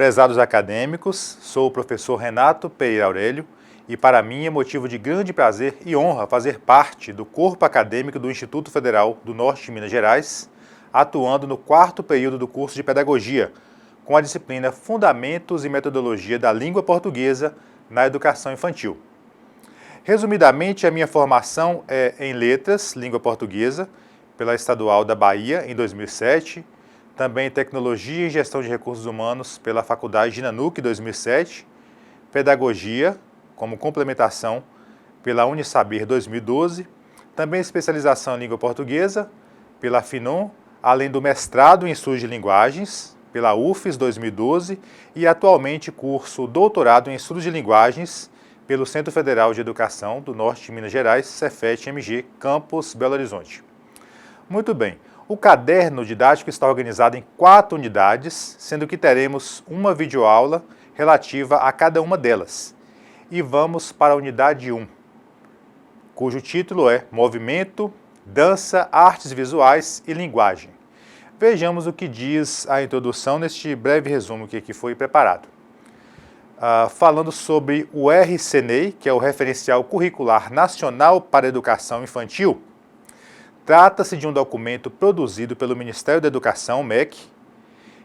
Prezados acadêmicos, sou o professor Renato Pereira Aurélio e para mim é motivo de grande prazer e honra fazer parte do corpo acadêmico do Instituto Federal do Norte de Minas Gerais, atuando no 4º período do curso de Pedagogia, com a disciplina Fundamentos e Metodologia da Língua Portuguesa na Educação Infantil. Resumidamente, a minha formação é em Letras, Língua Portuguesa, pela Estadual da Bahia, em 2007, também em Tecnologia e Gestão de Recursos Humanos pela Faculdade de Nanuque, 2007, Pedagogia, como complementação, pela Unisaber, 2012, também especialização em Língua Portuguesa, pela FINUM, além do mestrado em Estudos de Linguagens, pela UFES, 2012, e atualmente curso doutorado em Estudos de Linguagens pelo Centro Federal de Educação do Norte de Minas Gerais, Cefet-MG, Campus Belo Horizonte. Muito bem, o caderno didático está organizado em 4 unidades, sendo que teremos uma videoaula relativa a cada uma delas. E vamos para a unidade 1, cujo título é Movimento, Dança, Artes Visuais e Linguagem. Vejamos o que diz a introdução neste breve resumo que aqui foi preparado. Falando sobre o RCNEI, que é o Referencial Curricular Nacional para a Educação Infantil, trata-se de um documento produzido pelo Ministério da Educação, MEC,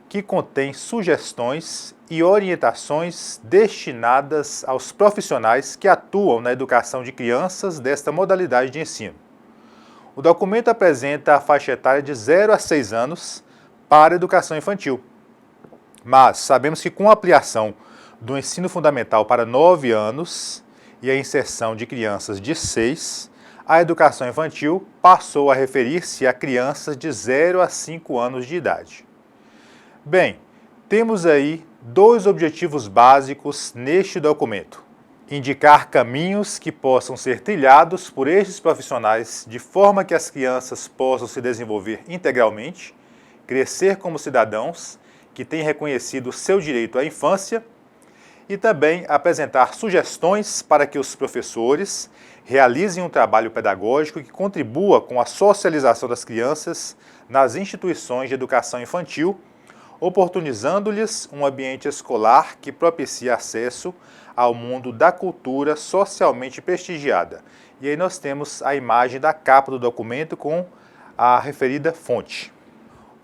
que contém sugestões e orientações destinadas aos profissionais que atuam na educação de crianças desta modalidade de ensino. O documento apresenta a faixa etária de 0 a 6 anos para a educação infantil, mas sabemos que com a ampliação do ensino fundamental para 9 anos e a inserção de crianças de 6, a educação infantil passou a referir-se a crianças de 0 a 5 anos de idade. Bem, temos aí 2 objetivos básicos neste documento: indicar caminhos que possam ser trilhados por estes profissionais de forma que as crianças possam se desenvolver integralmente, crescer como cidadãos que têm reconhecido seu direito à infância, e também apresentar sugestões para que os professores realizem um trabalho pedagógico que contribua com a socialização das crianças nas instituições de educação infantil, oportunizando-lhes um ambiente escolar que propicie acesso ao mundo da cultura socialmente prestigiada. E aí nós temos a imagem da capa do documento com a referida fonte.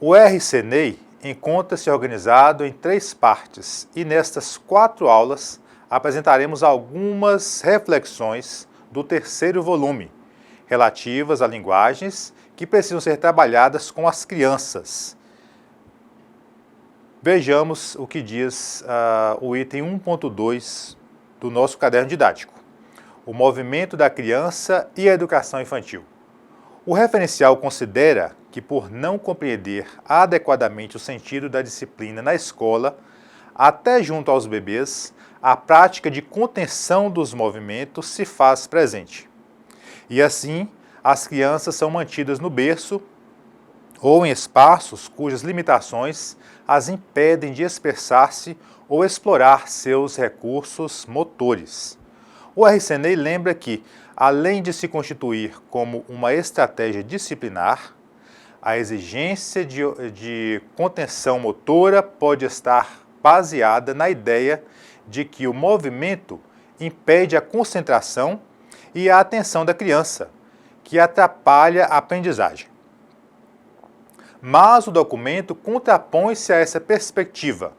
O RCNEI encontra-se organizado em 3 partes e nestas 4 aulas apresentaremos algumas reflexões do 3º volume, relativas a linguagens que precisam ser trabalhadas com as crianças. Vejamos o que diz o item 1.2 do nosso caderno didático: o movimento da criança e a educação infantil. O referencial considera que, por não compreender adequadamente o sentido da disciplina na escola, até junto aos bebês, a prática de contenção dos movimentos se faz presente. E assim, as crianças são mantidas no berço ou em espaços cujas limitações as impedem de expressar-se ou explorar seus recursos motores. O RCNEI lembra que, além de se constituir como uma estratégia disciplinar, a exigência de contenção motora pode estar baseada na ideia de que o movimento impede a concentração e a atenção da criança, que atrapalha a aprendizagem. Mas o documento contrapõe-se a essa perspectiva.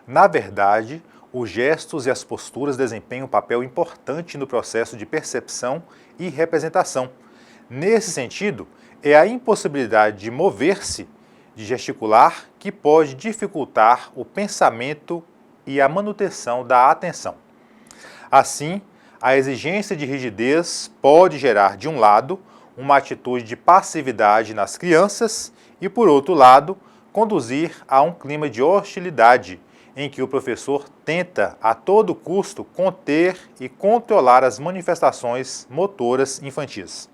Na verdade, os gestos e as posturas desempenham um papel importante no processo de percepção e representação. Nesse sentido, é a impossibilidade de mover-se, de gesticular, que pode dificultar o pensamento e a manutenção da atenção. Assim, a exigência de rigidez pode gerar, de um lado, uma atitude de passividade nas crianças e, por outro lado, conduzir a um clima de hostilidade, em que o professor tenta, a todo custo, conter e controlar as manifestações motoras infantis.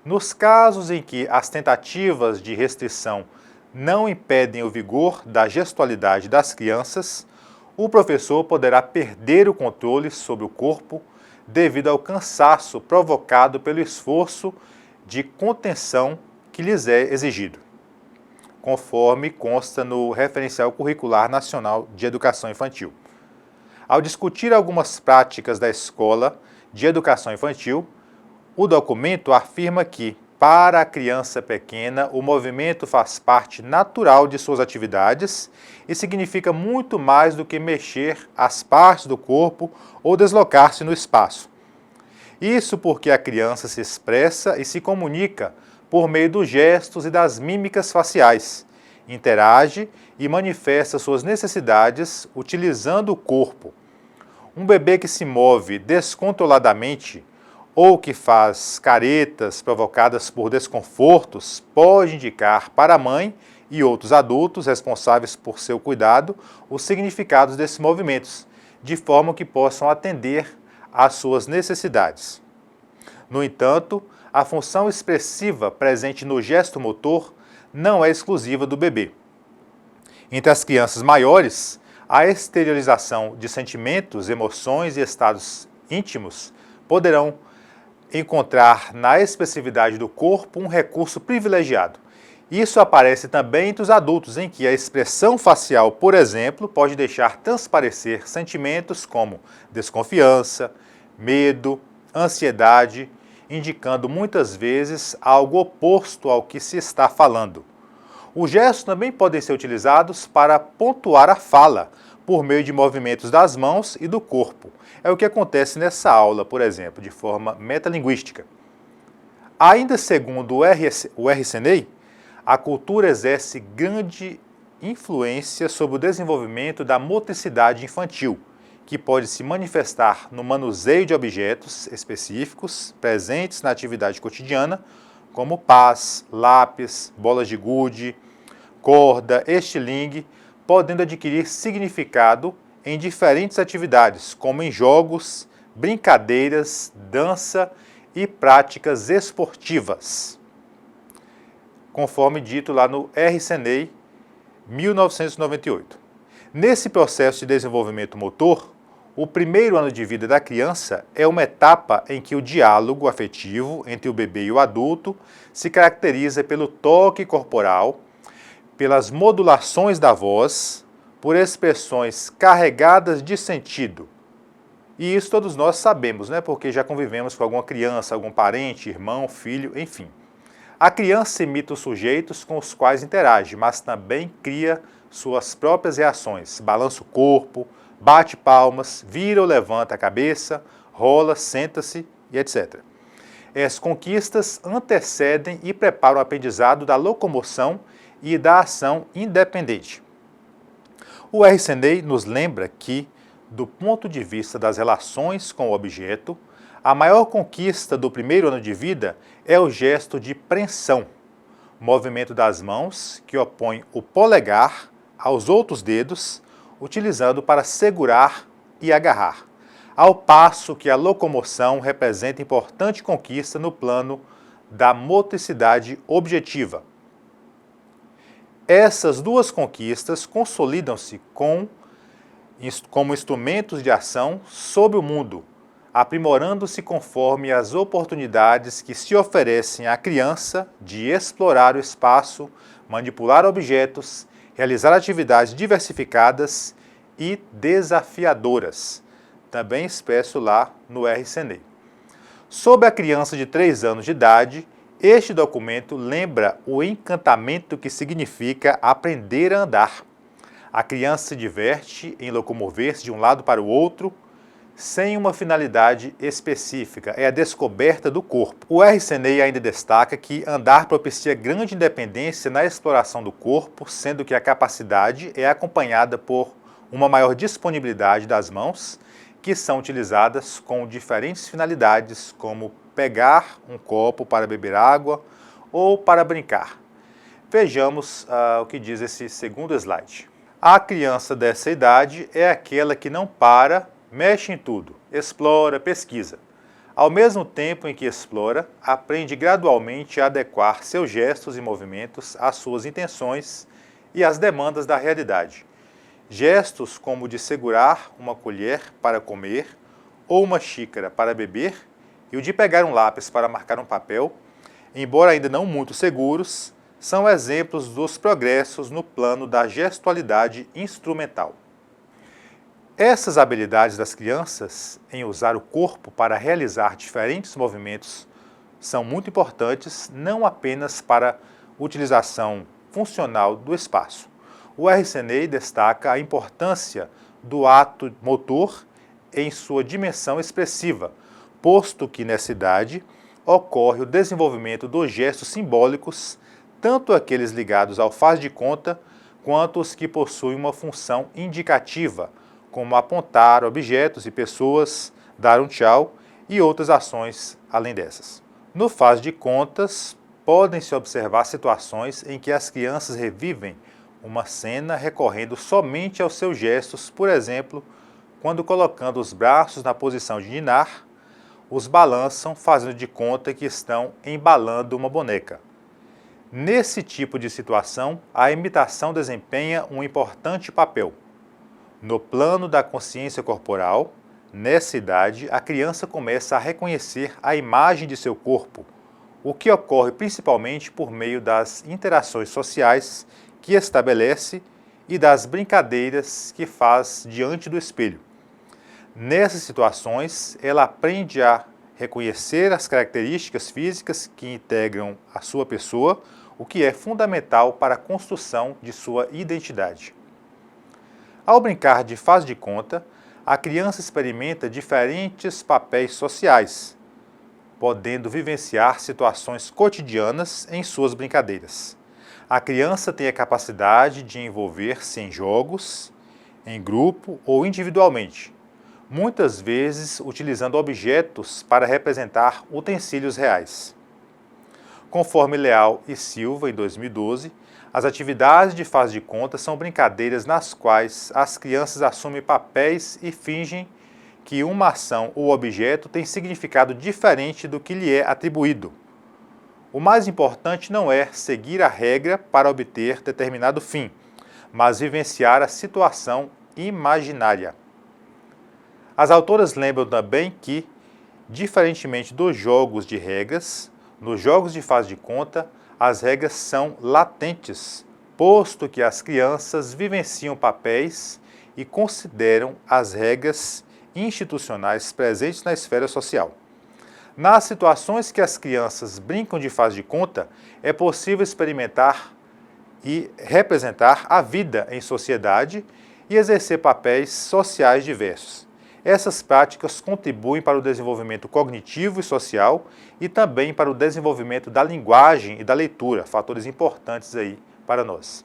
Nos casos em que as tentativas de restrição não impedem o vigor da gestualidade das crianças, o professor poderá perder o controle sobre o corpo devido ao cansaço provocado pelo esforço de contenção que lhes é exigido. conforme consta no Referencial Curricular Nacional de Educação Infantil. Ao discutir algumas práticas da Escola de Educação Infantil, o documento afirma que, para a criança pequena, o movimento faz parte natural de suas atividades e significa muito mais do que mexer as partes do corpo ou deslocar-se no espaço. Isso porque a criança se expressa e se comunica por meio dos gestos e das mímicas faciais, interage e manifesta suas necessidades utilizando o corpo. Um bebê que se move descontroladamente ou que faz caretas provocadas por desconfortos pode indicar para a mãe e outros adultos responsáveis por seu cuidado os significados desses movimentos, de forma que possam atender às suas necessidades. No entanto, a função expressiva presente no gesto motor não é exclusiva do bebê. Entre as crianças maiores, a exteriorização de sentimentos, emoções e estados íntimos poderão encontrar na expressividade do corpo um recurso privilegiado. Isso aparece também entre os adultos, em que a expressão facial, por exemplo, pode deixar transparecer sentimentos como desconfiança, medo, ansiedade, indicando muitas vezes algo oposto ao que se está falando. Os gestos também podem ser utilizados para pontuar a fala, por meio de movimentos das mãos e do corpo. É o que acontece nessa aula, por exemplo, de forma metalinguística. Ainda segundo o RCNEI, a cultura exerce grande influência sobre o desenvolvimento da motricidade infantil, que pode se manifestar no manuseio de objetos específicos presentes na atividade cotidiana, como pás, lápis, bolas de gude, corda, estilingue, podendo adquirir significado em diferentes atividades, como em jogos, brincadeiras, dança e práticas esportivas, conforme dito lá no RCNEI 1998. Nesse processo de desenvolvimento motor, o primeiro ano de vida da criança é uma etapa em que o diálogo afetivo entre o bebê e o adulto se caracteriza pelo toque corporal, pelas modulações da voz, por expressões carregadas de sentido. E isso todos nós sabemos, né? Porque já convivemos com alguma criança, algum parente, irmão, filho, enfim. A criança imita os sujeitos com os quais interage, mas também cria suas próprias reações. Balança o corpo, bate palmas, vira ou levanta a cabeça, rola, senta-se e etc. As conquistas antecedem e preparam o aprendizado da locomoção e da ação independente. O RCNEI nos lembra que, do ponto de vista das relações com o objeto, a maior conquista do primeiro ano de vida é o gesto de preensão, movimento das mãos que opõe o polegar aos outros dedos, utilizando para segurar e agarrar, ao passo que a locomoção representa importante conquista no plano da motricidade objetiva. Essas duas conquistas consolidam-se como instrumentos de ação sobre o mundo, aprimorando-se conforme as oportunidades que se oferecem à criança de explorar o espaço, manipular objetos, realizar atividades diversificadas e desafiadoras, também expresso lá no RCNEI. Sobre a criança de 3 anos de idade, este documento lembra o encantamento que significa aprender a andar. A criança se diverte em locomover-se de um lado para o outro, sem uma finalidade específica, é a descoberta do corpo. O RCNEI ainda destaca que andar propicia grande independência na exploração do corpo, sendo que a capacidade é acompanhada por uma maior disponibilidade das mãos, que são utilizadas com diferentes finalidades, como pegar um copo para beber água ou para brincar. Vejamos o que diz esse segundo slide. A criança dessa idade é aquela que não para, mexe em tudo, explora, pesquisa. Ao mesmo tempo em que explora, aprende gradualmente a adequar seus gestos e movimentos às suas intenções e às demandas da realidade. Gestos como o de segurar uma colher para comer ou uma xícara para beber e o de pegar um lápis para marcar um papel, embora ainda não muito seguros, são exemplos dos progressos no plano da gestualidade instrumental. Essas habilidades das crianças em usar o corpo para realizar diferentes movimentos são muito importantes, não apenas para utilização funcional do espaço. O RCNEI destaca a importância do ato motor em sua dimensão expressiva, posto que nessa idade ocorre o desenvolvimento dos gestos simbólicos, tanto aqueles ligados ao faz de conta, quanto os que possuem uma função indicativa, como apontar objetos e pessoas, dar um tchau e outras ações além dessas. No faz de contas, podem-se observar situações em que as crianças revivem uma cena recorrendo somente aos seus gestos, por exemplo, quando colocando os braços na posição de ninar, os balançam fazendo de conta que estão embalando uma boneca. Nesse tipo de situação, a imitação desempenha um importante papel. No plano da consciência corporal, nessa idade, a criança começa a reconhecer a imagem de seu corpo, o que ocorre principalmente por meio das interações sociais que estabelece e das brincadeiras que faz diante do espelho. Nessas situações, ela aprende a reconhecer as características físicas que integram a sua pessoa, o que é fundamental para a construção de sua identidade. Ao brincar de faz de conta, a criança experimenta diferentes papéis sociais, podendo vivenciar situações cotidianas em suas brincadeiras. A criança tem a capacidade de envolver-se em jogos, em grupo ou individualmente, muitas vezes utilizando objetos para representar utensílios reais. Conforme Leal e Silva, em 2012, as atividades de faz de conta são brincadeiras nas quais as crianças assumem papéis e fingem que uma ação ou objeto tem significado diferente do que lhe é atribuído. O mais importante não é seguir a regra para obter determinado fim, mas vivenciar a situação imaginária. As autoras lembram também que, diferentemente dos jogos de regras, nos jogos de faz de conta, as regras são latentes, posto que as crianças vivenciam papéis e consideram as regras institucionais presentes na esfera social. Nas situações que as crianças brincam de faz de conta, é possível experimentar e representar a vida em sociedade e exercer papéis sociais diversos. Essas práticas contribuem para o desenvolvimento cognitivo e social e também para o desenvolvimento da linguagem e da leitura, fatores importantes aí para nós.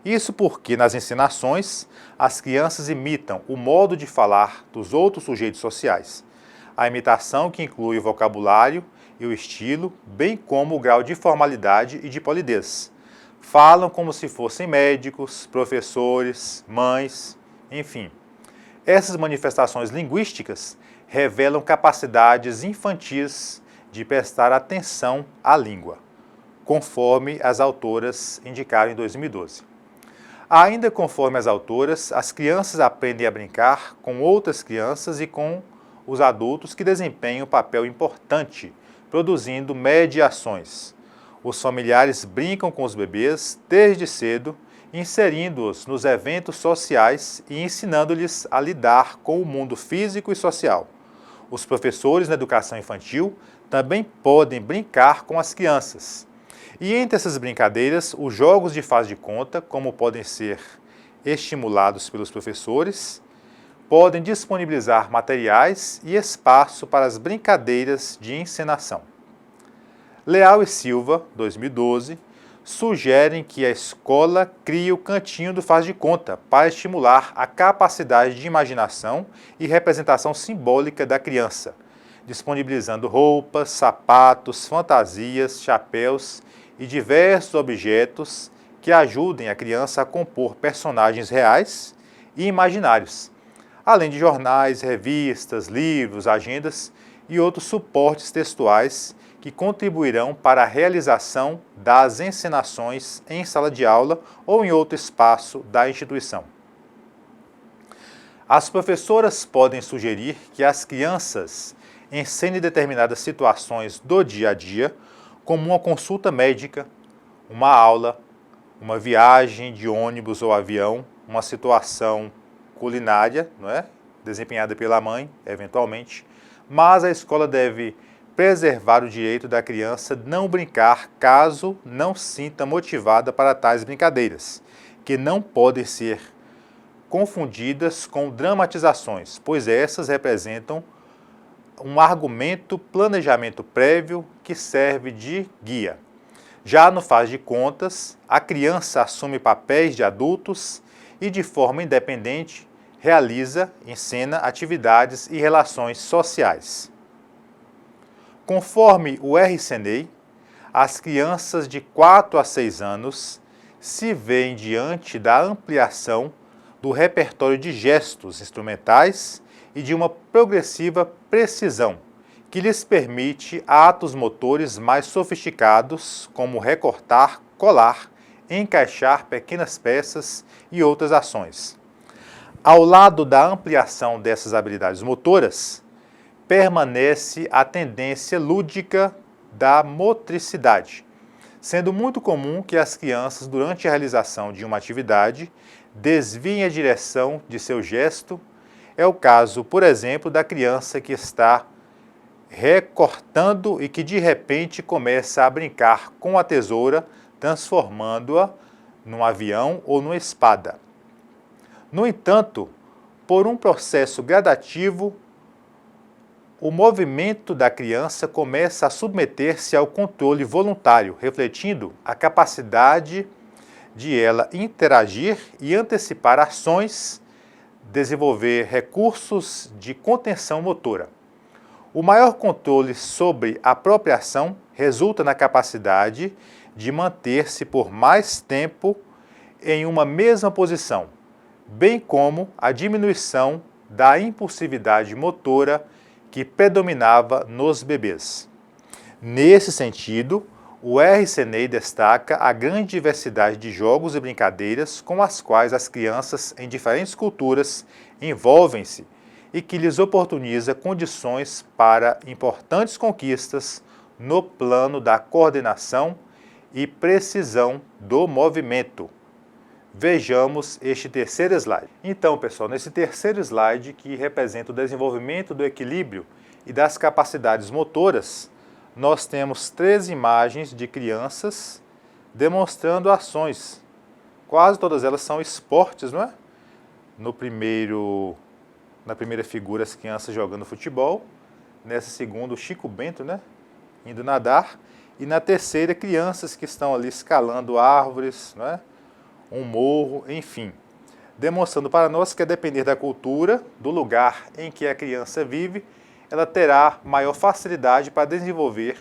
Isso porque nas encenações, as crianças imitam o modo de falar dos outros sujeitos sociais. A imitação que inclui o vocabulário e o estilo, bem como o grau de formalidade e de polidez. Falam como se fossem médicos, professores, mães, enfim. Essas manifestações linguísticas revelam capacidades infantis de prestar atenção à língua, conforme as autoras indicaram em 2012. Ainda conforme as autoras, as crianças aprendem a brincar com outras crianças e com os adultos que desempenham um papel importante, produzindo mediações. Os familiares brincam com os bebês desde cedo, inserindo-os nos eventos sociais e ensinando-lhes a lidar com o mundo físico e social. Os professores na educação infantil também podem brincar com as crianças. E entre essas brincadeiras, os jogos de faz de conta, como podem ser estimulados pelos professores, podem disponibilizar materiais e espaço para as brincadeiras de encenação. Leal e Silva, 2012, sugerem que a escola crie o cantinho do faz de conta para estimular a capacidade de imaginação e representação simbólica da criança, disponibilizando roupas, sapatos, fantasias, chapéus e diversos objetos que ajudem a criança a compor personagens reais e imaginários, além de jornais, revistas, livros, agendas e outros suportes textuais que contribuirão para a realização das encenações em sala de aula ou em outro espaço da instituição. As professoras podem sugerir que as crianças encenem determinadas situações do dia a dia, como uma consulta médica, uma aula, uma viagem de ônibus ou avião, uma situação culinária, não é? Desempenhada pela mãe, eventualmente, mas a escola deve preservar o direito da criança não brincar caso não sinta motivada para tais brincadeiras, que não podem ser confundidas com dramatizações, pois essas representam um argumento, planejamento prévio que serve de guia. Já no faz de contas, a criança assume papéis de adultos e, de forma independente, realiza, encena atividades e relações sociais. Conforme o RCNEI, as crianças de 4 a 6 anos se veem diante da ampliação do repertório de gestos instrumentais e de uma progressiva precisão, que lhes permite atos motores mais sofisticados, como recortar, colar, encaixar pequenas peças e outras ações. Ao lado da ampliação dessas habilidades motoras, permanece a tendência lúdica da motricidade, sendo muito comum que as crianças, durante a realização de uma atividade, desviem a direção de seu gesto. É o caso, por exemplo, da criança que está recortando e que de repente começa a brincar com a tesoura, transformando-a num avião ou numa espada. No entanto, por um processo gradativo, o movimento da criança começa a submeter-se ao controle voluntário, refletindo a capacidade de ela interagir e antecipar ações, desenvolver recursos de contenção motora. O maior controle sobre a própria ação resulta na capacidade de manter-se por mais tempo em uma mesma posição, bem como a diminuição da impulsividade motora que predominava nos bebês. Nesse sentido, o RCNEI destaca a grande diversidade de jogos e brincadeiras com as quais as crianças em diferentes culturas envolvem-se e que lhes oportuniza condições para importantes conquistas no plano da coordenação e precisão do movimento. Vejamos este terceiro slide. Então, pessoal, nesse terceiro slide, que representa o desenvolvimento do equilíbrio e das capacidades motoras, nós temos 3 imagens de crianças demonstrando ações. Quase todas elas são esportes, não é? Na primeira figura, as crianças jogando futebol. Nessa segunda, o Chico Bento, né? Indo nadar. E na terceira, crianças que estão ali escalando árvores, não é? Um morro, enfim, demonstrando para nós que, a depender da cultura, do lugar em que a criança vive, ela terá maior facilidade para desenvolver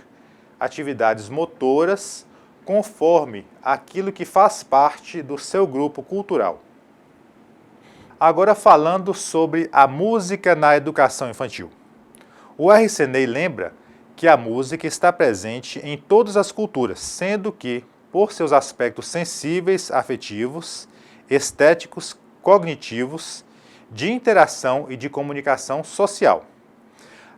atividades motoras conforme aquilo que faz parte do seu grupo cultural. Agora, falando sobre a música na educação infantil. O RCNEI lembra que a música está presente em todas as culturas, sendo que, por seus aspectos sensíveis, afetivos, estéticos, cognitivos, de interação e de comunicação social.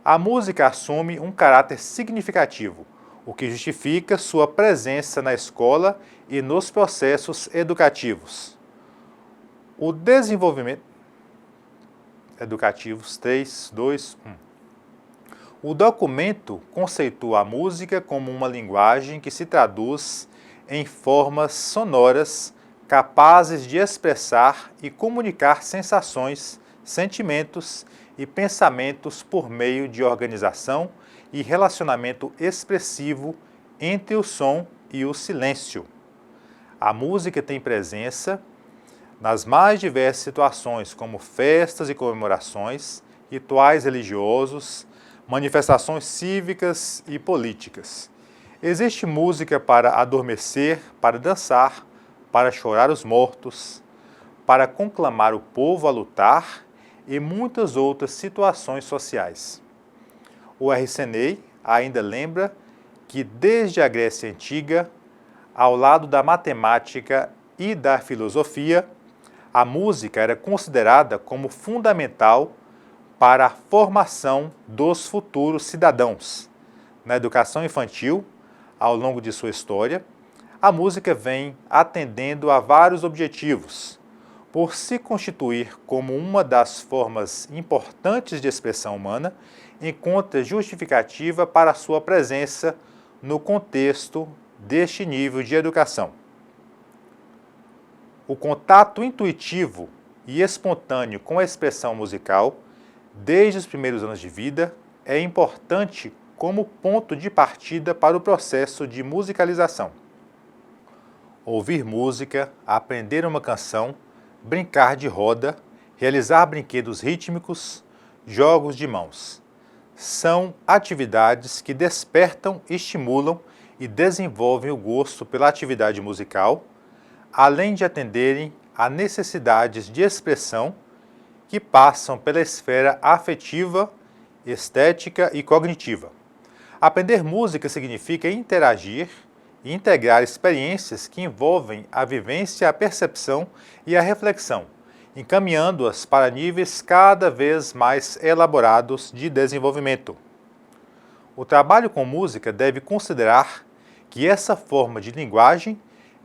A música assume um caráter significativo, o que justifica sua presença na escola e nos processos educativos. O desenvolvimento... Educativos 3, 2, 1. O documento conceitua a música como uma linguagem que se traduz em formas sonoras capazes de expressar e comunicar sensações, sentimentos e pensamentos por meio de organização e relacionamento expressivo entre o som e o silêncio. A música tem presença nas mais diversas situações, como festas e comemorações, rituais religiosos, manifestações cívicas e políticas. Existe música para adormecer, para dançar, para chorar os mortos, para conclamar o povo a lutar e muitas outras situações sociais. O RCNEI ainda lembra que, desde a Grécia Antiga, ao lado da matemática e da filosofia, a música era considerada como fundamental para a formação dos futuros cidadãos. Na educação infantil, ao longo de sua história, A música vem atendendo a vários objetivos, por se constituir como uma das formas importantes de expressão humana, encontra justificativa para a sua presença no contexto deste nível de educação. O contato intuitivo e espontâneo com a expressão musical, desde os primeiros anos de vida, é importante como ponto de partida para o processo de musicalização. Ouvir música, aprender uma canção, brincar de roda, realizar brinquedos rítmicos, jogos de mãos. São atividades que despertam, estimulam e desenvolvem o gosto pela atividade musical, além de atenderem a necessidades de expressão que passam pela esfera afetiva, estética e cognitiva. Aprender música significa interagir e integrar experiências que envolvem a vivência, a percepção e a reflexão, encaminhando-as para níveis cada vez mais elaborados de desenvolvimento. O trabalho com música deve considerar que essa forma de linguagem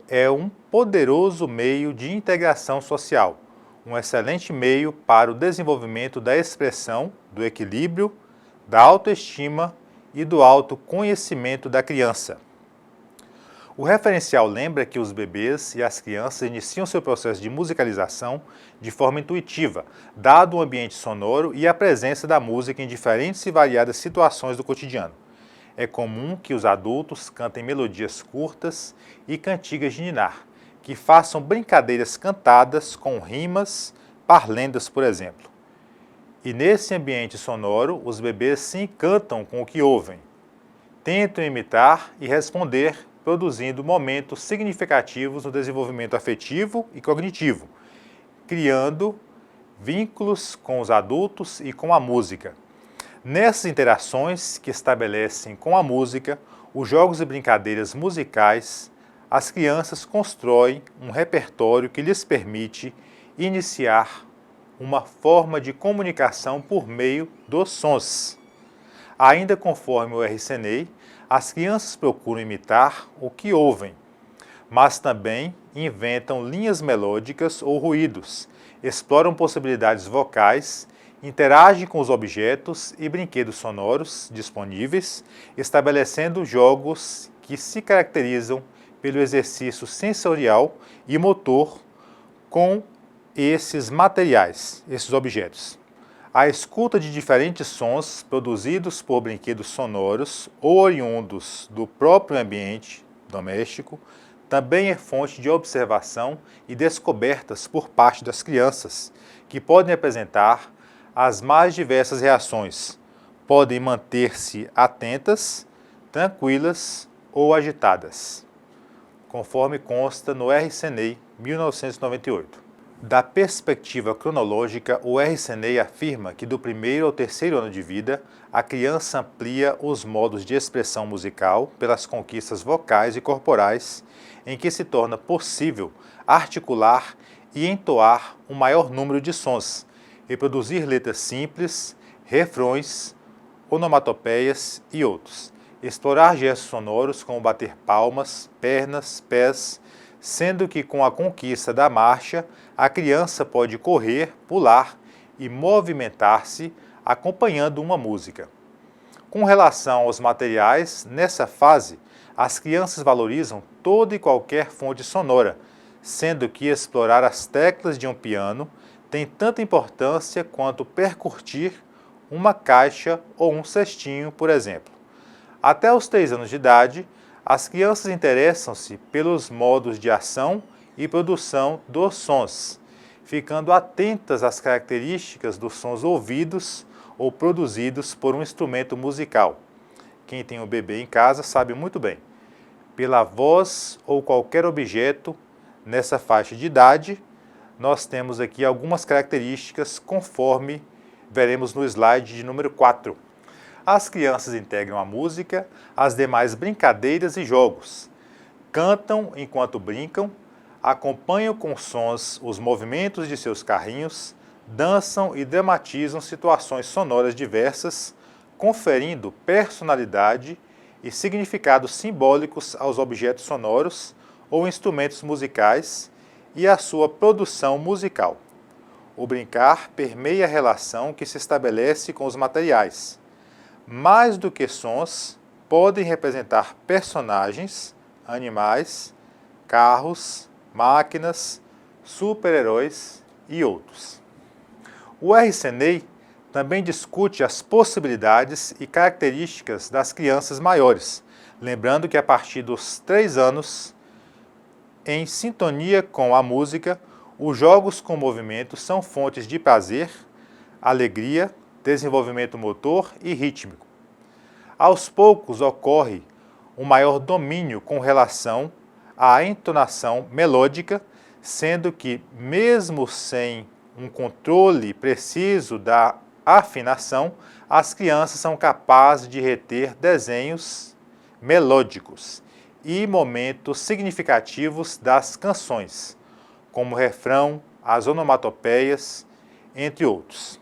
é um poderoso meio de integração social, um excelente meio para o desenvolvimento da expressão, do equilíbrio, da autoestima e do autoconhecimento da criança. O referencial lembra que os bebês e as crianças iniciam seu processo de musicalização de forma intuitiva, dado o ambiente sonoro e a presença da música em diferentes e variadas situações do cotidiano. É comum que os adultos cantem melodias curtas e cantigas de ninar, que façam brincadeiras cantadas com rimas, parlendas, por exemplo. E nesse ambiente sonoro, os bebês se encantam com o que ouvem, tentam imitar e responder, produzindo momentos significativos no desenvolvimento afetivo e cognitivo, criando vínculos com os adultos e com a música. Nessas interações que estabelecem com a música, os jogos e brincadeiras musicais, as crianças constroem um repertório que lhes permite iniciar uma forma de comunicação por meio dos sons. Ainda conforme o RCNEI, as crianças procuram imitar o que ouvem, mas também inventam linhas melódicas ou ruídos, exploram possibilidades vocais, interagem com os objetos e brinquedos sonoros disponíveis, estabelecendo jogos que se caracterizam pelo exercício sensorial e motor com esses materiais, esses objetos. A escuta de diferentes sons produzidos por brinquedos sonoros ou oriundos do próprio ambiente doméstico também é fonte de observação e descobertas por parte das crianças, que podem apresentar as mais diversas reações. Podem manter-se atentas, tranquilas ou agitadas, conforme consta no RCNEI 1998. Da perspectiva cronológica, o RCNEI afirma que do primeiro ao terceiro ano de vida, a criança amplia os modos de expressão musical pelas conquistas vocais e corporais, em que se torna possível articular e entoar um maior número de sons, reproduzir letras simples, refrões, onomatopeias e outros, explorar gestos sonoros como bater palmas, pernas, pés, sendo que com a conquista da marcha, a criança pode correr, pular e movimentar-se acompanhando uma música. Com relação aos materiais, nessa fase, as crianças valorizam toda e qualquer fonte sonora, sendo que explorar as teclas de um piano tem tanta importância quanto percutir uma caixa ou um cestinho, por exemplo. Até os 3 anos de idade, as crianças interessam-se pelos modos de ação e produção dos sons, ficando atentas às características dos sons ouvidos ou produzidos por um instrumento musical. Quem tem um bebê em casa sabe muito bem. Pela voz ou qualquer objeto nessa faixa de idade, nós temos aqui algumas características conforme veremos no slide de número 4. As crianças integram a música, as demais brincadeiras e jogos. Cantam enquanto brincam, acompanham com sons os movimentos de seus carrinhos, dançam e dramatizam situações sonoras diversas, conferindo personalidade e significados simbólicos aos objetos sonoros ou instrumentos musicais e a sua produção musical. O brincar permeia a relação que se estabelece com os materiais. Mais do que sons, podem representar personagens, animais, carros, máquinas, super-heróis e outros. O RCNEI também discute as possibilidades e características das crianças maiores, lembrando que a partir dos 3 anos, em sintonia com a música, os jogos com movimento são fontes de prazer, alegria, desenvolvimento motor e rítmico. Aos poucos ocorre um maior domínio com relação à entonação melódica, sendo que, mesmo sem um controle preciso da afinação, as crianças são capazes de reter desenhos melódicos e momentos significativos das canções, como o refrão, as onomatopeias, entre outros.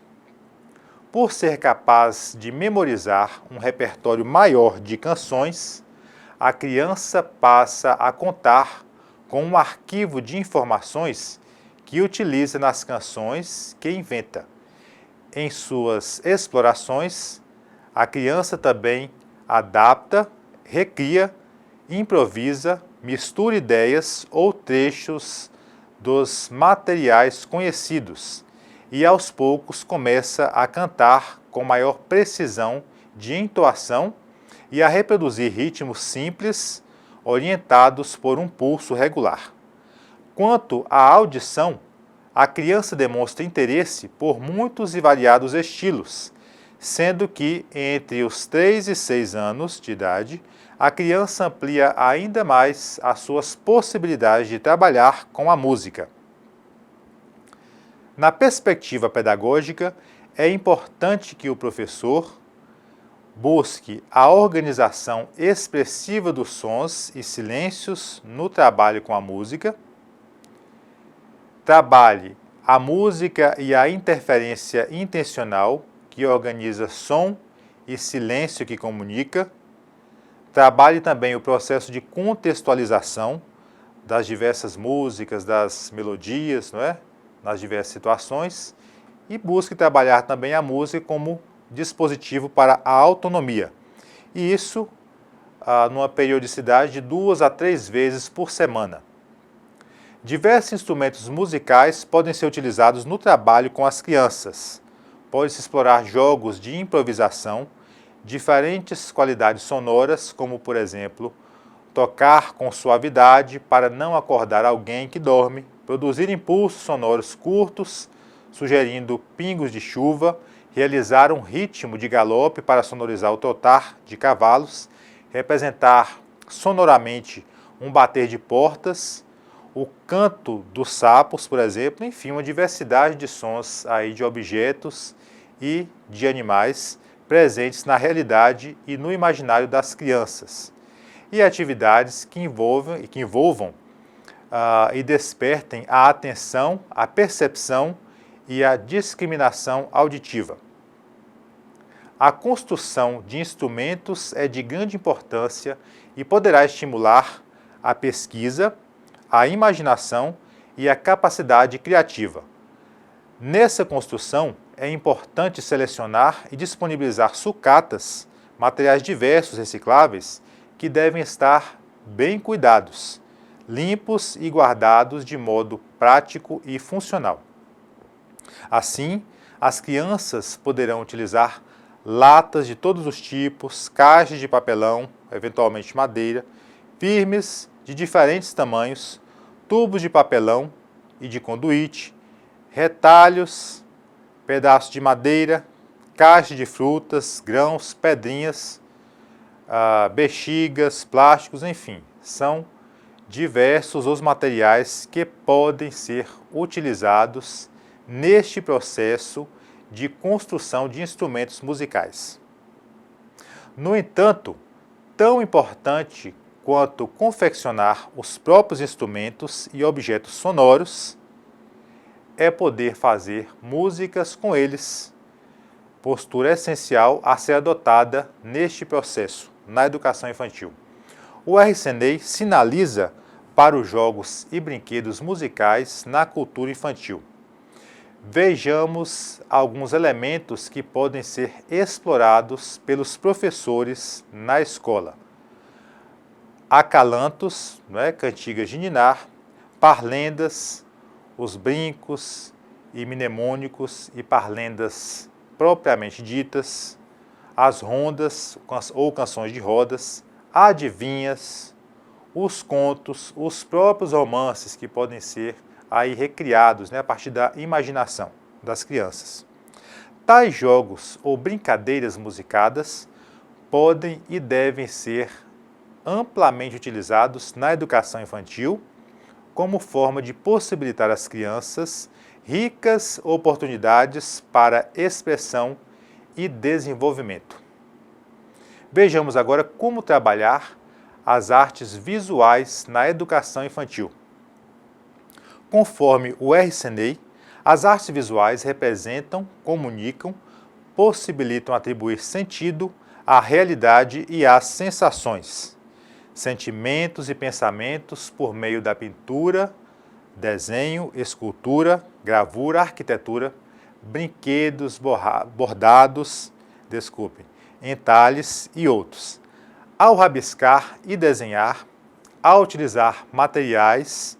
Por ser capaz de memorizar um repertório maior de canções, a criança passa a contar com um arquivo de informações que utiliza nas canções que inventa. Em suas explorações, a criança também adapta, recria, improvisa, mistura ideias ou trechos dos materiais conhecidos e aos poucos começa a cantar com maior precisão de entoação e a reproduzir ritmos simples orientados por um pulso regular. Quanto à audição, a criança demonstra interesse por muitos e variados estilos, sendo que entre os 3 e 6 anos de idade, a criança amplia ainda mais as suas possibilidades de trabalhar com a música. Na perspectiva pedagógica, é importante que o professor busque a organização expressiva dos sons e silêncios no trabalho com a música, trabalhe a música e a interferência intencional, que organiza som e silêncio que comunica, trabalhe também o processo de contextualização das diversas músicas, das melodias, não é? Nas diversas situações, e busque trabalhar também a música como dispositivo para a autonomia. E isso numa periodicidade de 2 a 3 vezes por semana. Diversos instrumentos musicais podem ser utilizados no trabalho com as crianças. Pode-se explorar jogos de improvisação, diferentes qualidades sonoras, como, por exemplo, tocar com suavidade para não acordar alguém que dorme, produzir impulsos sonoros curtos, sugerindo pingos de chuva, realizar um ritmo de galope para sonorizar o trotar de cavalos, representar sonoramente um bater de portas, o canto dos sapos, por exemplo, enfim, uma diversidade de sons aí de objetos e de animais presentes na realidade e no imaginário das crianças. E atividades que envolvam e despertem a atenção, a percepção e a discriminação auditiva. A construção de instrumentos é de grande importância e poderá estimular a pesquisa, a imaginação e a capacidade criativa. Nessa construção, é importante selecionar e disponibilizar sucatas, materiais diversos recicláveis, que devem estar bem cuidados, limpos e guardados de modo prático e funcional. Assim, as crianças poderão utilizar latas de todos os tipos, caixas de papelão, eventualmente madeira, firmes de diferentes tamanhos, tubos de papelão e de conduíte, retalhos, pedaços de madeira, caixas de frutas, grãos, pedrinhas, bexigas, plásticos, enfim, são diversos os materiais que podem ser utilizados neste processo de construção de instrumentos musicais. No entanto, tão importante quanto confeccionar os próprios instrumentos e objetos sonoros é poder fazer músicas com eles, postura essencial a ser adotada neste processo, na educação infantil. O RCNEI sinaliza para os jogos e brinquedos musicais na cultura infantil. Vejamos alguns elementos que podem ser explorados pelos professores na escola. Acalantos, cantigas de ninar, parlendas, os brincos e mnemônicos e parlendas propriamente ditas, as rondas ou canções de rodas, adivinhas, os contos, os próprios romances que podem ser aí recriados a partir da imaginação das crianças. Tais jogos ou brincadeiras musicadas podem e devem ser amplamente utilizados na educação infantil como forma de possibilitar às crianças ricas oportunidades para expressão e desenvolvimento. Vejamos agora como trabalhar as artes visuais na educação infantil. Conforme o RCNEI, as artes visuais representam, comunicam, possibilitam atribuir sentido à realidade e às sensações, sentimentos e pensamentos por meio da pintura, desenho, escultura, gravura, arquitetura, brinquedos, bordados, entalhes e outros. Ao rabiscar e desenhar, ao utilizar materiais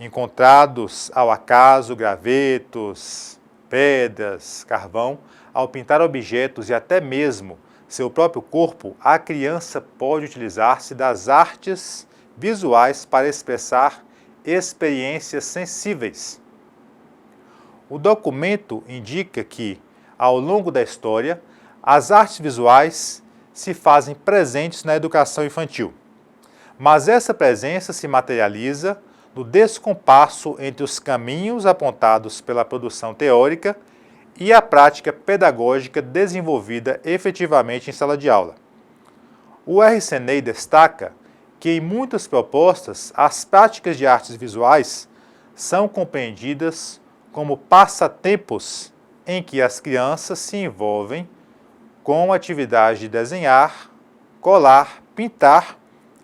encontrados ao acaso, gravetos, pedras, carvão, ao pintar objetos e até mesmo seu próprio corpo, a criança pode utilizar-se das artes visuais para expressar experiências sensíveis. O documento indica que, ao longo da história, as artes visuais se fazem presentes na educação infantil, mas essa presença se materializa no descompasso entre os caminhos apontados pela produção teórica e a prática pedagógica desenvolvida efetivamente em sala de aula. O RCNEI destaca que, em muitas propostas, as práticas de artes visuais são compreendidas como passatempos em que as crianças se envolvem com a atividade de desenhar, colar, pintar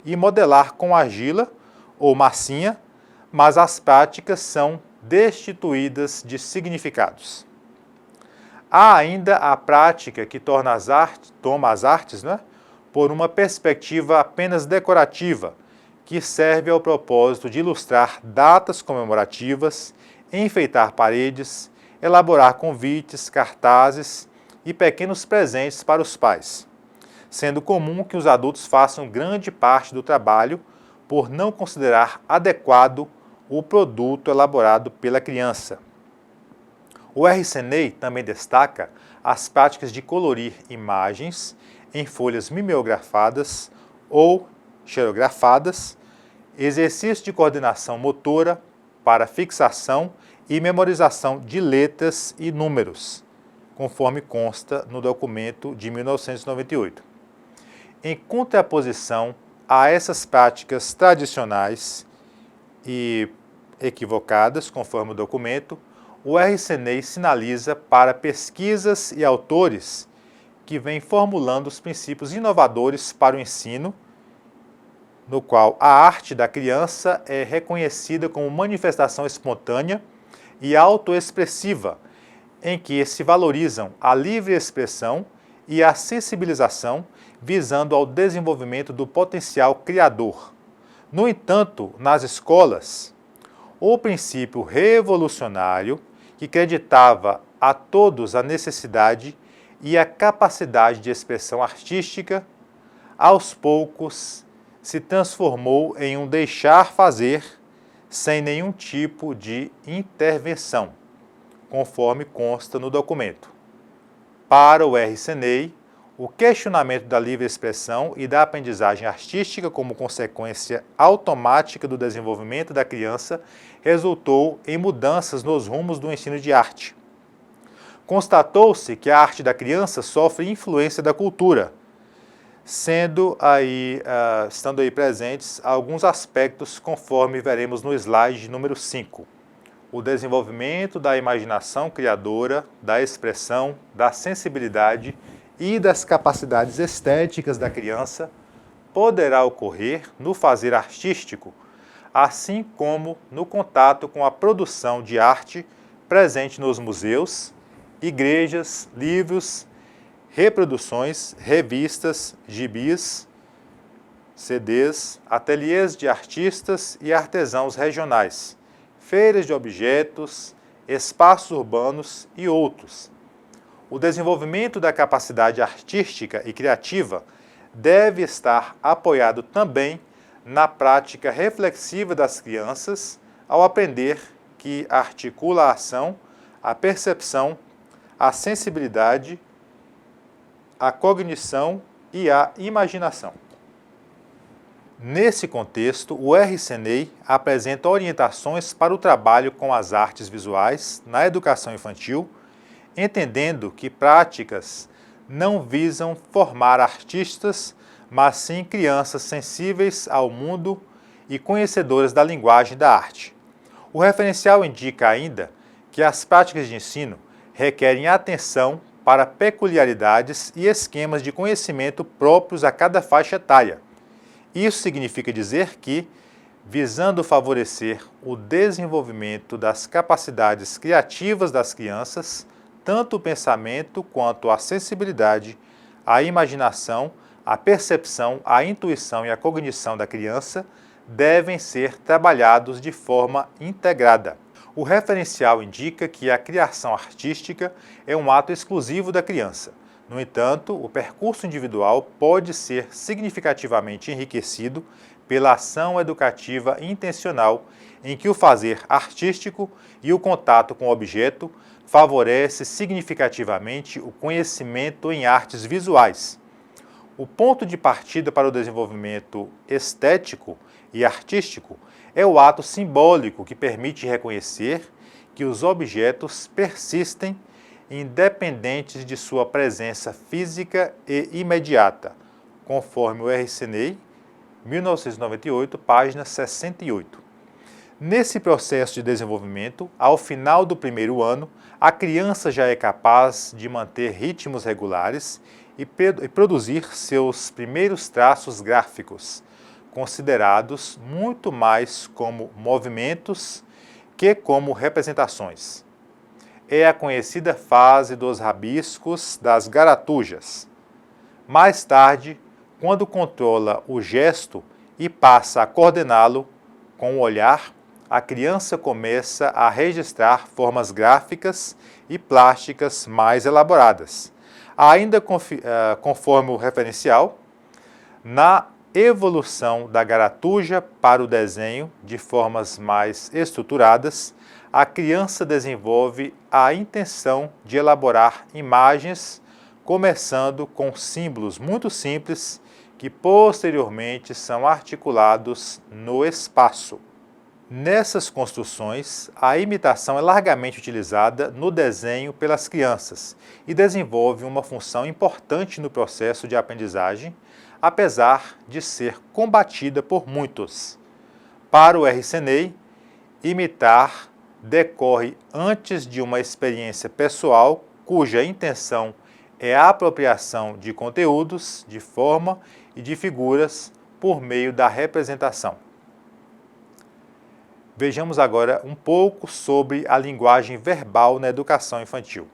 e modelar com argila ou massinha, mas as práticas são destituídas de significados. Há ainda a prática que toma as artes por uma perspectiva apenas decorativa, que serve ao propósito de ilustrar datas comemorativas, enfeitar paredes, elaborar convites, cartazes e pequenos presentes para os pais, sendo comum que os adultos façam grande parte do trabalho por não considerar adequado o produto elaborado pela criança. O RCNEI também destaca as práticas de colorir imagens em folhas mimeografadas ou xerografadas, exercício de coordenação motora para fixação e memorização de letras e números, conforme consta no documento de 1998. Em contraposição a essas práticas tradicionais e equivocadas, conforme o documento, o RCNEI sinaliza para pesquisas e autores que vêm formulando os princípios inovadores para o ensino, no qual a arte da criança é reconhecida como manifestação espontânea e autoexpressiva, em que se valorizam a livre expressão e a sensibilização, visando ao desenvolvimento do potencial criador. No entanto, nas escolas, o princípio revolucionário que acreditava a todos a necessidade e a capacidade de expressão artística, aos poucos se transformou em um deixar fazer sem nenhum tipo de intervenção, conforme consta no documento. Para o RCNEI, o questionamento da livre expressão e da aprendizagem artística como consequência automática do desenvolvimento da criança resultou em mudanças nos rumos do ensino de arte. Constatou-se que a arte da criança sofre influência da cultura, estando aí presentes alguns aspectos conforme veremos no slide número 5. O desenvolvimento da imaginação criadora, da expressão, da sensibilidade e das capacidades estéticas da criança poderá ocorrer no fazer artístico assim como no contato com a produção de arte presente nos museus, igrejas, livros, reproduções, revistas, gibis, CDs, ateliês de artistas e artesãos regionais, feiras de objetos, espaços urbanos e outros. O desenvolvimento da capacidade artística e criativa deve estar apoiado também na prática reflexiva das crianças ao aprender que articula a ação, a percepção, a sensibilidade, a cognição e a imaginação. Nesse contexto, o RCNEI apresenta orientações para o trabalho com as artes visuais na educação infantil, entendendo que práticas não visam formar artistas, mas sim crianças sensíveis ao mundo e conhecedoras da linguagem da arte. O referencial indica ainda que as práticas de ensino requerem atenção para peculiaridades e esquemas de conhecimento próprios a cada faixa etária. Isso significa dizer que, visando favorecer o desenvolvimento das capacidades criativas das crianças, tanto o pensamento quanto a sensibilidade, a imaginação, a percepção, a intuição e a cognição da criança devem ser trabalhados de forma integrada. O referencial indica que a criação artística é um ato exclusivo da criança. No entanto, o percurso individual pode ser significativamente enriquecido pela ação educativa intencional, em que o fazer artístico e o contato com o objeto favorece significativamente o conhecimento em artes visuais. O ponto de partida para o desenvolvimento estético e artístico é o ato simbólico que permite reconhecer que os objetos persistem independentes de sua presença física e imediata, conforme o RCNEI, 1998, página 68. Nesse processo de desenvolvimento, ao final do primeiro ano, a criança já é capaz de manter ritmos regulares e produzir seus primeiros traços gráficos, considerados muito mais como movimentos que como representações. É a conhecida fase dos rabiscos das garatujas. Mais tarde, quando controla o gesto e passa a coordená-lo com o olhar, a criança começa a registrar formas gráficas e plásticas mais elaboradas. Ainda conforme o referencial, na evolução da garatuja para o desenho de formas mais estruturadas, a criança desenvolve a intenção de elaborar imagens, começando com símbolos muito simples que posteriormente são articulados no espaço. Nessas construções, a imitação é largamente utilizada no desenho pelas crianças e desenvolve uma função importante no processo de aprendizagem, apesar de ser combatida por muitos. Para o RCNEI, imitar decorre antes de uma experiência pessoal cuja intenção é a apropriação de conteúdos, de forma e de figuras por meio da representação. Vejamos agora um pouco sobre a linguagem verbal na educação infantil.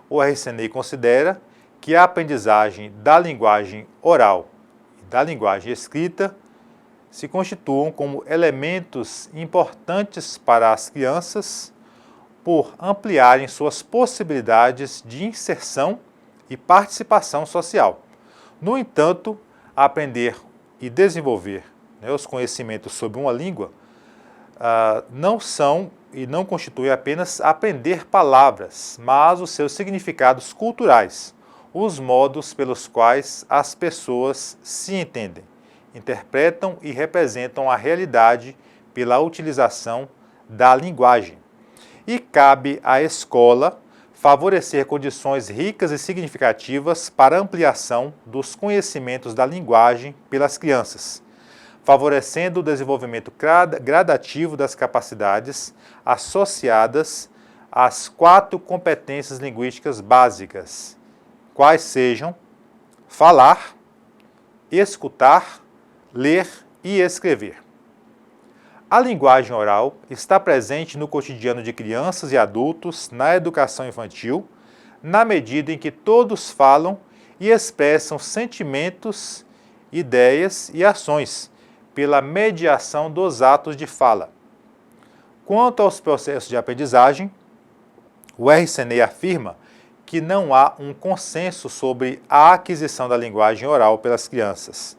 O RCNEI considera que a aprendizagem da linguagem oral e da linguagem escrita se constituam como elementos importantes para as crianças por ampliarem suas possibilidades de inserção e participação social. No entanto, aprender e desenvolver os conhecimentos sobre uma língua não são e não constituem apenas aprender palavras, mas os seus significados culturais, os modos pelos quais as pessoas se entendem, interpretam e representam a realidade pela utilização da linguagem. E cabe à escola favorecer condições ricas e significativas para a ampliação dos conhecimentos da linguagem pelas crianças, favorecendo o desenvolvimento gradativo das capacidades associadas às 4 competências linguísticas básicas, quais sejam falar, escutar, ler e escrever. A linguagem oral está presente no cotidiano de crianças e adultos na educação infantil, na medida em que todos falam e expressam sentimentos, ideias e ações, pela mediação dos atos de fala. Quanto aos processos de aprendizagem, o RCNEI afirma que não há um consenso sobre a aquisição da linguagem oral pelas crianças,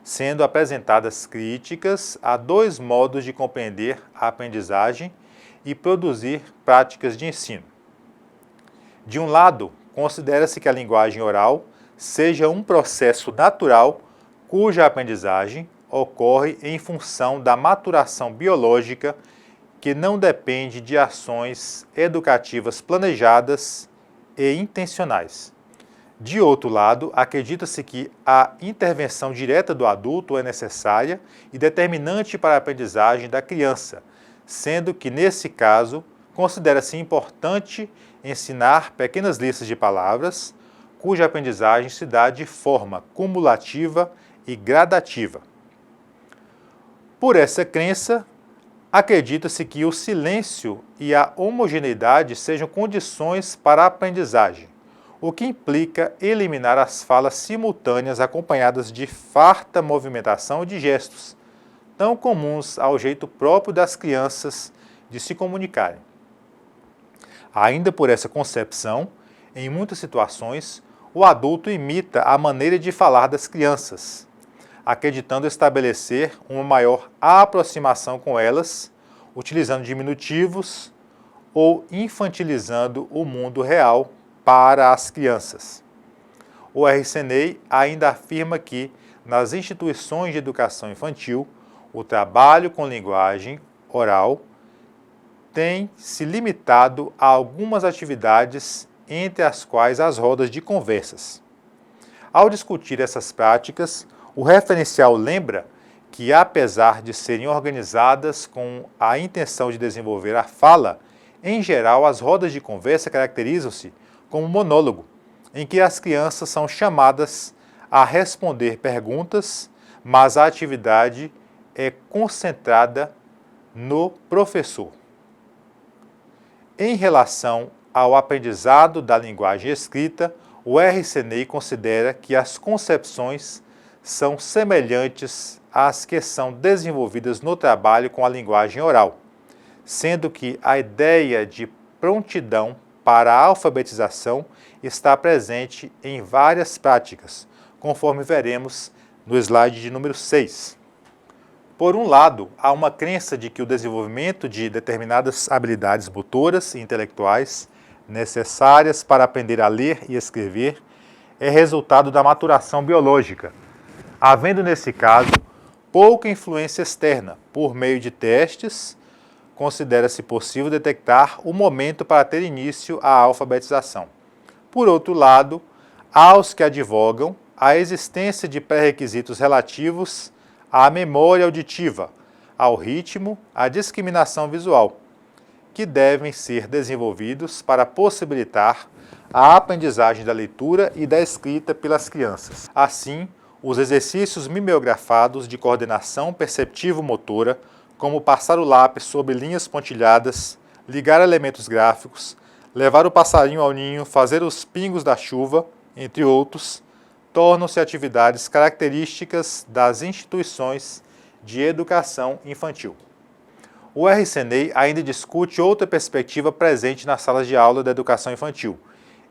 sendo apresentadas críticas a dois modos de compreender a aprendizagem e produzir práticas de ensino. De um lado, considera-se que a linguagem oral seja um processo natural cuja aprendizagem ocorre em função da maturação biológica que não depende de ações educativas planejadas e intencionais. De outro lado, acredita-se que a intervenção direta do adulto é necessária e determinante para a aprendizagem da criança, sendo que, nesse caso, considera-se importante ensinar pequenas listas de palavras, cuja aprendizagem se dá de forma cumulativa e gradativa. Por essa crença, acredita-se que o silêncio e a homogeneidade sejam condições para a aprendizagem, o que implica eliminar as falas simultâneas acompanhadas de farta movimentação de gestos, tão comuns ao jeito próprio das crianças de se comunicarem. Ainda por essa concepção, em muitas situações, o adulto imita a maneira de falar das crianças, acreditando estabelecer uma maior aproximação com elas, utilizando diminutivos ou infantilizando o mundo real para as crianças. O RCNEI ainda afirma que, nas instituições de educação infantil, o trabalho com linguagem oral tem se limitado a algumas atividades, entre as quais as rodas de conversas. Ao discutir essas práticas, o referencial lembra que, apesar de serem organizadas com a intenção de desenvolver a fala, em geral as rodas de conversa caracterizam-se como monólogo, em que as crianças são chamadas a responder perguntas, mas a atividade é concentrada no professor. Em relação ao aprendizado da linguagem escrita, o RCNEI considera que as concepções são semelhantes às que são desenvolvidas no trabalho com a linguagem oral, sendo que a ideia de prontidão para a alfabetização está presente em várias práticas, conforme veremos no slide de número 6. Por um lado, há uma crença de que o desenvolvimento de determinadas habilidades motoras e intelectuais necessárias para aprender a ler e escrever é resultado da maturação biológica, havendo nesse caso pouca influência externa. Por meio de testes, considera-se possível detectar o momento para ter início à alfabetização. Por outro lado, há os que advogam a existência de pré-requisitos relativos à memória auditiva, ao ritmo, à discriminação visual, que devem ser desenvolvidos para possibilitar a aprendizagem da leitura e da escrita pelas crianças. Assim, os exercícios mimeografados de coordenação perceptivo-motora, como passar o lápis sobre linhas pontilhadas, ligar elementos gráficos, levar o passarinho ao ninho, fazer os pingos da chuva, entre outros, tornam-se atividades características das instituições de educação infantil. O RCNEI ainda discute outra perspectiva presente nas salas de aula da educação infantil,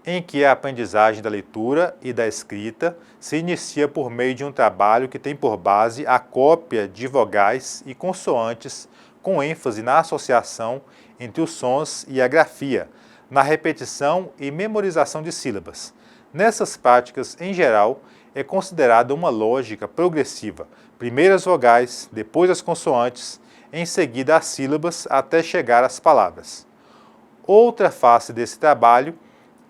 em que a aprendizagem da leitura e da escrita se inicia por meio de um trabalho que tem por base a cópia de vogais e consoantes, com ênfase na associação entre os sons e a grafia, na repetição e memorização de sílabas. Nessas práticas, em geral, é considerada uma lógica progressiva, primeiro as vogais, depois as consoantes, em seguida as sílabas, até chegar às palavras. Outra face desse trabalho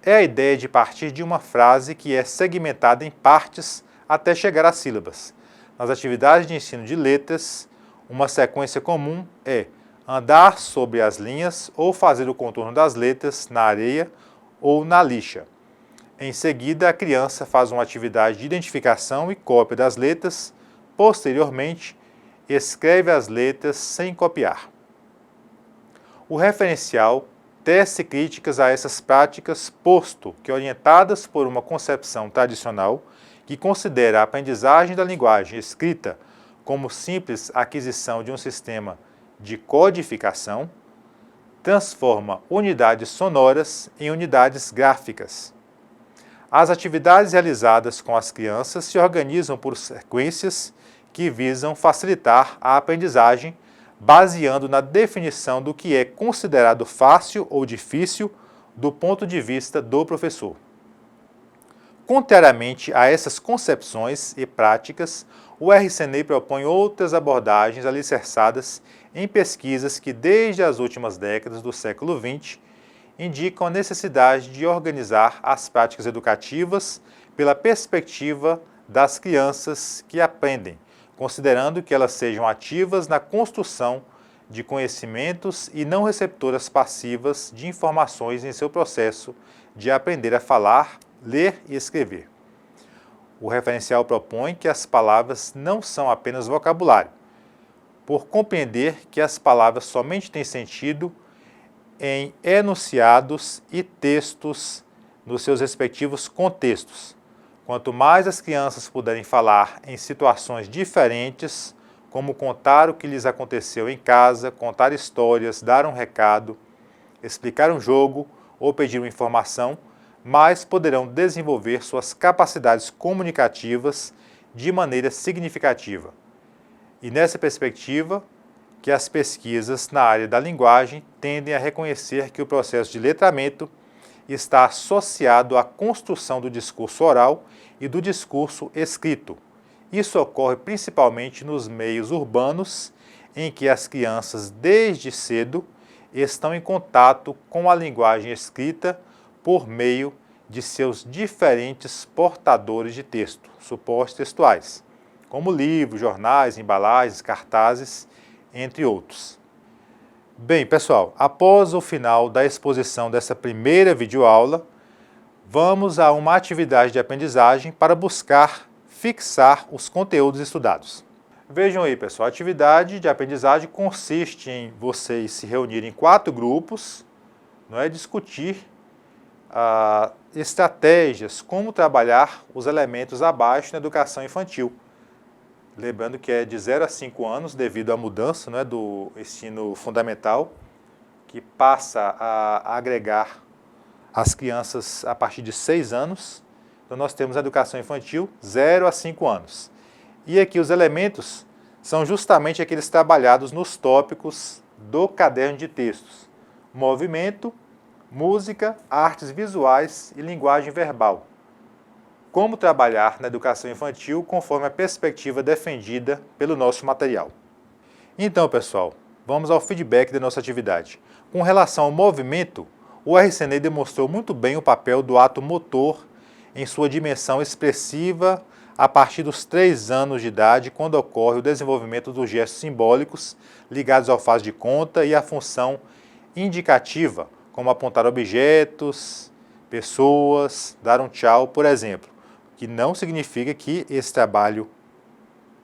é a ideia de partir de uma frase que é segmentada em partes até chegar às sílabas. Nas atividades de ensino de letras, uma sequência comum é andar sobre as linhas ou fazer o contorno das letras na areia ou na lixa. Em seguida, a criança faz uma atividade de identificação e cópia das letras. Posteriormente, escreve as letras sem copiar. O referencial tece críticas a essas práticas, posto que orientadas por uma concepção tradicional que considera a aprendizagem da linguagem escrita como simples aquisição de um sistema de codificação, transforma unidades sonoras em unidades gráficas. As atividades realizadas com as crianças se organizam por sequências que visam facilitar a aprendizagem, baseando na definição do que é considerado fácil ou difícil do ponto de vista do professor. Contrariamente a essas concepções e práticas, o RCNEI propõe outras abordagens alicerçadas em pesquisas que, desde as últimas décadas do século XX, indicam a necessidade de organizar as práticas educativas pela perspectiva das crianças que aprendem, considerando que elas sejam ativas na construção de conhecimentos e não receptoras passivas de informações em seu processo de aprender a falar, ler e escrever. O referencial propõe que as palavras não são apenas vocabulário, por compreender que as palavras somente têm sentido em enunciados e textos nos seus respectivos contextos. Quanto mais as crianças puderem falar em situações diferentes, como contar o que lhes aconteceu em casa, contar histórias, dar um recado, explicar um jogo ou pedir uma informação, mais poderão desenvolver suas capacidades comunicativas de maneira significativa. E nessa perspectiva, que as pesquisas na área da linguagem tendem a reconhecer que o processo de letramento está associado à construção do discurso oral e do discurso escrito. Isso ocorre principalmente nos meios urbanos, em que as crianças, desde cedo, estão em contato com a linguagem escrita por meio de seus diferentes portadores de texto, suportes textuais, como livros, jornais, embalagens, cartazes, entre outros. Bem, pessoal, após o final da exposição dessa primeira videoaula, vamos a uma atividade de aprendizagem para buscar fixar os conteúdos estudados. Vejam aí, pessoal, a atividade de aprendizagem consiste em vocês se reunirem em 4 grupos, discutir estratégias, como trabalhar os elementos abaixo na educação infantil. Lembrando que é de 0 a 5 anos, devido à mudança do ensino fundamental, que passa a agregar as crianças a partir de 6 anos. Então, nós temos a educação infantil 0 a 5 anos. E aqui os elementos são justamente aqueles trabalhados nos tópicos do caderno de textos: movimento, música, artes visuais e linguagem verbal. Como trabalhar na educação infantil conforme a perspectiva defendida pelo nosso material. Então, pessoal, vamos ao feedback da nossa atividade. Com relação ao movimento, o RCNEI demonstrou muito bem o papel do ato motor em sua dimensão expressiva a partir dos 3 anos de idade, quando ocorre o desenvolvimento dos gestos simbólicos ligados ao faz de conta e à função indicativa, como apontar objetos, pessoas, dar um tchau, por exemplo, que não significa que esse trabalho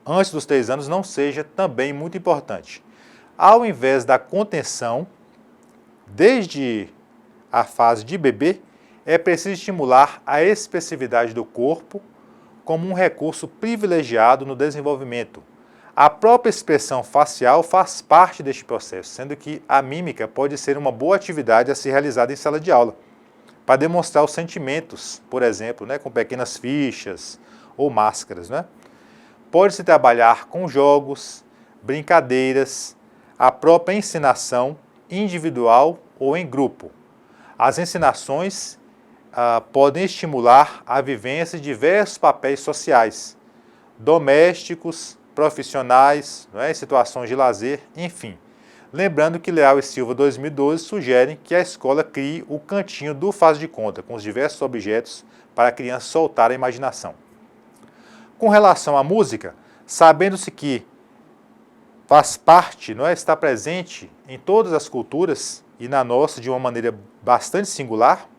antes dos 3 anos não seja também muito importante. Ao invés da contenção, desde a fase de bebê, é preciso estimular a expressividade do corpo como um recurso privilegiado no desenvolvimento. A própria expressão facial faz parte deste processo, sendo que a mímica pode ser uma boa atividade a ser realizada em sala de aula, para demonstrar os sentimentos, por exemplo, com pequenas fichas ou máscaras. Pode-se trabalhar com jogos, brincadeiras, a própria ensinação individual ou em grupo. As ensinações podem estimular a vivência de diversos papéis sociais, domésticos, profissionais, situações de lazer, enfim. Lembrando que Leal e Silva 2012 sugerem que a escola crie o cantinho do faz de conta, com os diversos objetos para a criança soltar a imaginação. Com relação à música, sabendo-se que faz parte, está presente em todas as culturas e na nossa de uma maneira bastante singular,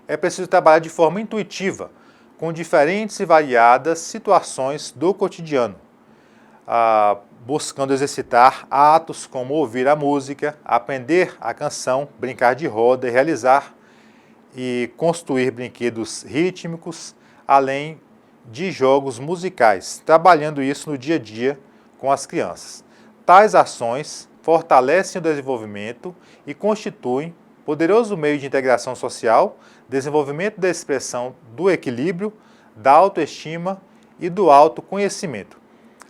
é preciso trabalhar de forma intuitiva, com diferentes e variadas situações do cotidiano. buscando exercitar atos como ouvir a música, aprender a canção, brincar de roda e realizar e construir brinquedos rítmicos, além de jogos musicais, trabalhando isso no dia a dia com as crianças. Tais ações fortalecem o desenvolvimento e constituem poderoso meio de integração social, desenvolvimento da expressão do equilíbrio, da autoestima e do autoconhecimento.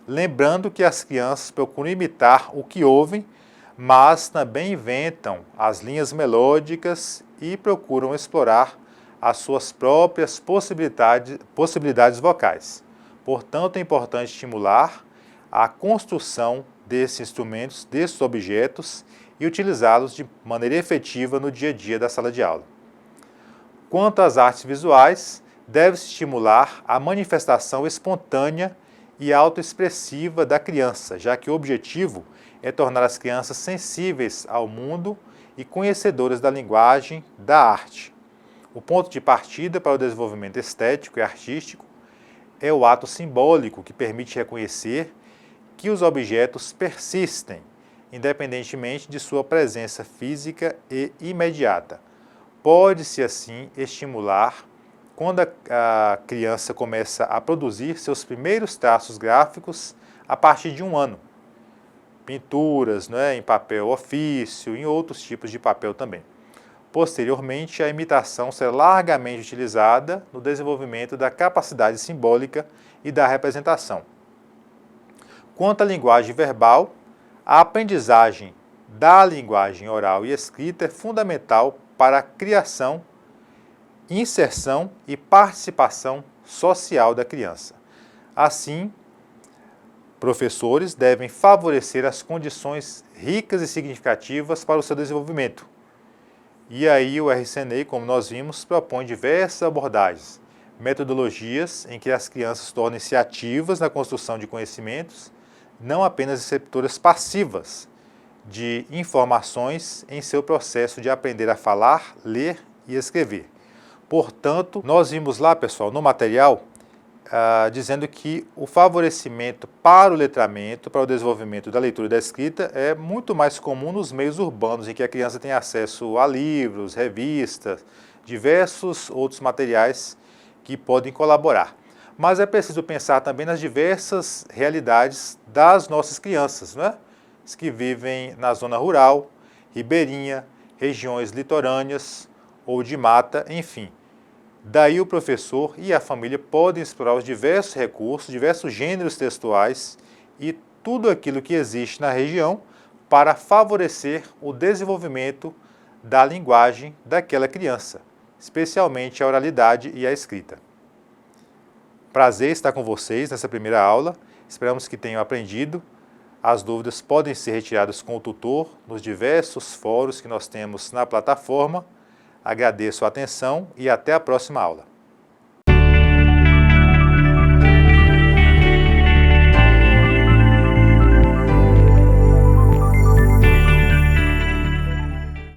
Lembrando que as crianças procuram imitar o que ouvem, mas também inventam as linhas melódicas e procuram explorar as suas próprias possibilidades vocais. Portanto, é importante estimular a construção desses instrumentos, desses objetos e utilizá-los de maneira efetiva no dia a dia da sala de aula. Quanto às artes visuais, deve-se estimular a manifestação espontânea e autoexpressiva da criança, já que o objetivo é tornar as crianças sensíveis ao mundo e conhecedoras da linguagem da arte. O ponto de partida para o desenvolvimento estético e artístico é o ato simbólico que permite reconhecer que os objetos persistem, independentemente de sua presença física e imediata. Pode-se, assim, estimular quando a criança começa a produzir seus primeiros traços gráficos a partir de 1 ano. Pinturas, em papel ofício, em outros tipos de papel também. Posteriormente, a imitação será largamente utilizada no desenvolvimento da capacidade simbólica e da representação. Quanto à linguagem verbal, a aprendizagem da linguagem oral e escrita é fundamental para a criação, inserção e participação social da criança. Assim, professores devem favorecer as condições ricas e significativas para o seu desenvolvimento. E aí o RCNEI, como nós vimos, propõe diversas abordagens, metodologias em que as crianças tornem-se ativas na construção de conhecimentos, não apenas receptoras passivas de informações em seu processo de aprender a falar, ler e escrever. Portanto, nós vimos lá, pessoal, no material, dizendo que o favorecimento para o letramento, para o desenvolvimento da leitura e da escrita é muito mais comum nos meios urbanos, em que a criança tem acesso a livros, revistas, diversos outros materiais que podem colaborar. Mas é preciso pensar também nas diversas realidades das nossas crianças, As que vivem na zona rural, ribeirinha, regiões litorâneas ou de mata, enfim. Daí o professor e a família podem explorar os diversos recursos, diversos gêneros textuais e tudo aquilo que existe na região para favorecer o desenvolvimento da linguagem daquela criança, especialmente a oralidade e a escrita. Prazer estar com vocês nessa primeira aula, esperamos que tenham aprendido. As dúvidas podem ser retiradas com o tutor nos diversos fóruns que nós temos na plataforma. Agradeço a atenção e até a próxima aula.